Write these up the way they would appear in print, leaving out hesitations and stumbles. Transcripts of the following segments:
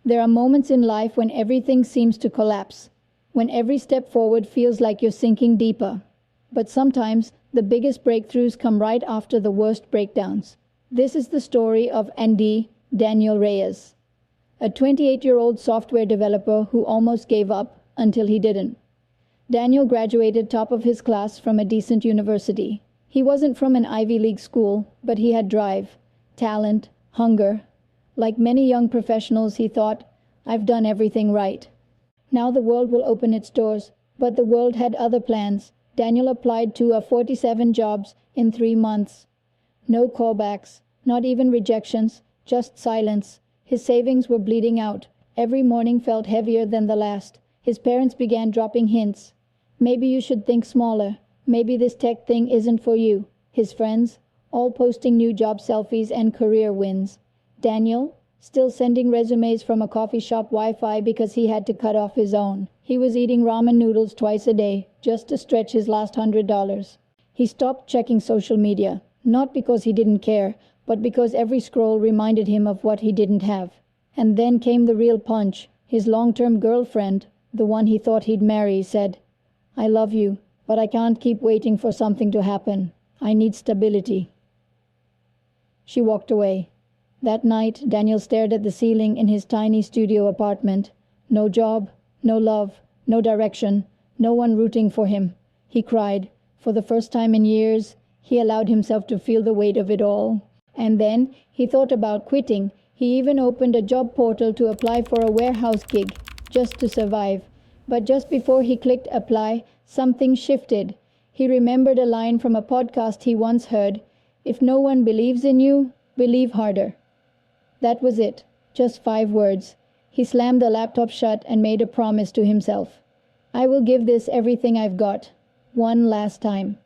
There are moments in life when everything seems to collapse, when every step forward feels like you're sinking deeper. But sometimes the biggest breakthroughs come right after the worst breakdowns. This is the story of Daniel Reyes, a 28-year-old software developer who almost gave up until he didn't. Daniel graduated top of his class from a decent university. He wasn't from an Ivy League school, but he had drive, talent, hunger. Like many young professionals, he thought, I've done everything right. Now the world will open its doors. But the world had other plans. Daniel applied to 47 jobs in 3 months. No callbacks, not even rejections, just silence. His savings were bleeding out. Every morning felt heavier than the last. His parents began dropping hints. Maybe you should think smaller. Maybe this tech thing isn't for you. His friends, all posting new job selfies and career wins. Daniel, still sending resumes from a coffee shop Wi-Fi because he had to cut off his own. He was eating ramen noodles twice a day just to stretch his last $100. He stopped checking social media, not because he didn't care, but because every scroll reminded him of what he didn't have. And then came the real punch. His long-term girlfriend, the one he thought he'd marry, said, I love you, but I can't keep waiting for something to happen. I need stability. She walked away. That night, Daniel stared at the ceiling in his tiny studio apartment. No job, no love, no direction, no one rooting for him. He cried. For the first time in years, he allowed himself to feel the weight of it all. And then he thought about quitting. He even opened a job portal to apply for a warehouse gig, just to survive. But just before he clicked apply, something shifted. He remembered a line from a podcast he once heard, if no one believes in you, believe harder. That was it, just 5 words. He slammed the laptop shut and made a promise to himself. I will give this everything I've got, one last time.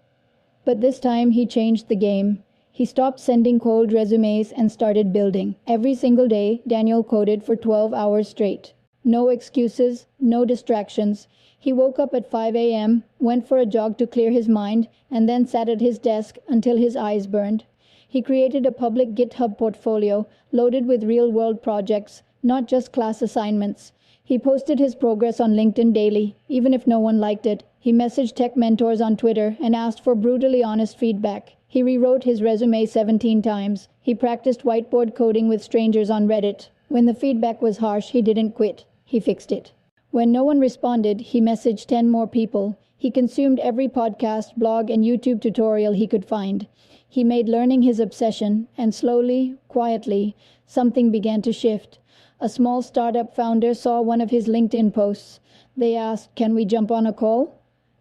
But this time he changed the game. He stopped sending cold resumes and started building. Every single day, Daniel coded for 12 hours straight. No excuses, no distractions. He woke up at 5 a.m., went for a jog to clear his mind, and then sat at his desk until his eyes burned. He created a public GitHub portfolio loaded with real-world projects, not just class assignments. He posted his progress on LinkedIn daily, even if no one liked it. He messaged tech mentors on Twitter and asked for brutally honest feedback. He rewrote his resume 17 times. He practiced whiteboard coding with strangers on Reddit. When the feedback was harsh, he didn't quit. He fixed it. When no one responded, he messaged 10 more people. He consumed every podcast, blog, and YouTube tutorial he could find. He made learning his obsession, and slowly, quietly, something began to shift. A small startup founder saw one of his LinkedIn posts. They asked, "Can we jump on a call?"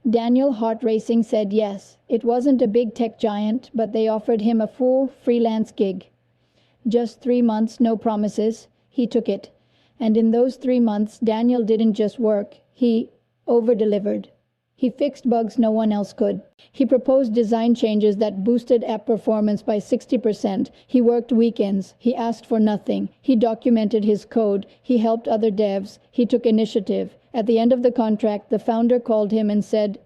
Daniel, heart racing, said yes. It wasn't a big tech giant, but they offered him a full freelance gig. Just 3 months, no promises. He took it. And in those 3 months, Daniel didn't just work. He over-delivered. He fixed bugs no one else could. He proposed design changes that boosted app performance by 60%. He worked weekends. He asked for nothing. He documented his code. He helped other devs. He took initiative. At the end of the contract, the founder called him and said,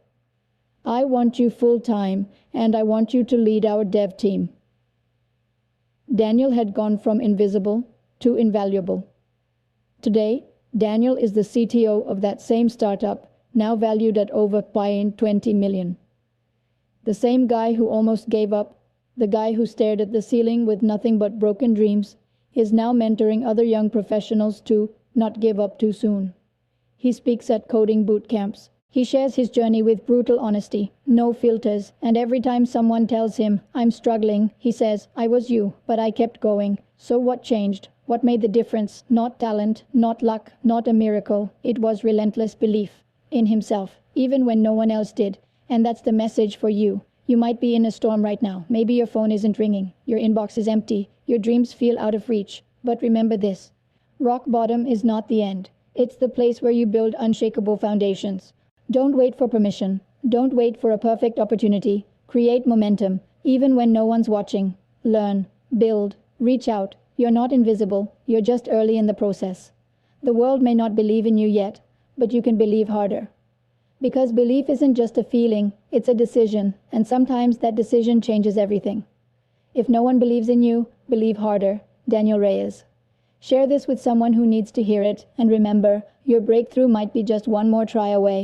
"I want you full-time, and I want you to lead our dev team." Daniel had gone from invisible to invaluable. Today, Daniel is the CTO of that same startup, now valued at over $20 million. The same guy who almost gave up, the guy who stared at the ceiling with nothing but broken dreams, is now mentoring other young professionals to not give up too soon. He speaks at coding boot camps. He shares his journey with brutal honesty, no filters, and every time someone tells him, "I'm struggling," he says, "I was you, but I kept going." So what changed? What made the difference? Not talent, not luck, not a miracle. It was relentless belief in himself, even when no one else did. And that's the message for you. You might be in a storm right now. Maybe your phone isn't ringing. Your inbox is empty. Your dreams feel out of reach. But remember this. Rock bottom is not the end. It's the place where you build unshakable foundations. Don't wait for permission. Don't wait for a perfect opportunity. Create momentum, even when no one's watching. Learn, build, reach out. You're not invisible. You're just early in the process. The world may not believe in you yet, but you can believe harder. Because belief isn't just a feeling, it's a decision, and sometimes that decision changes everything. If no one believes in you, believe harder. Daniel Reyes. Share this with someone who needs to hear it, and remember, your breakthrough might be just one more try away.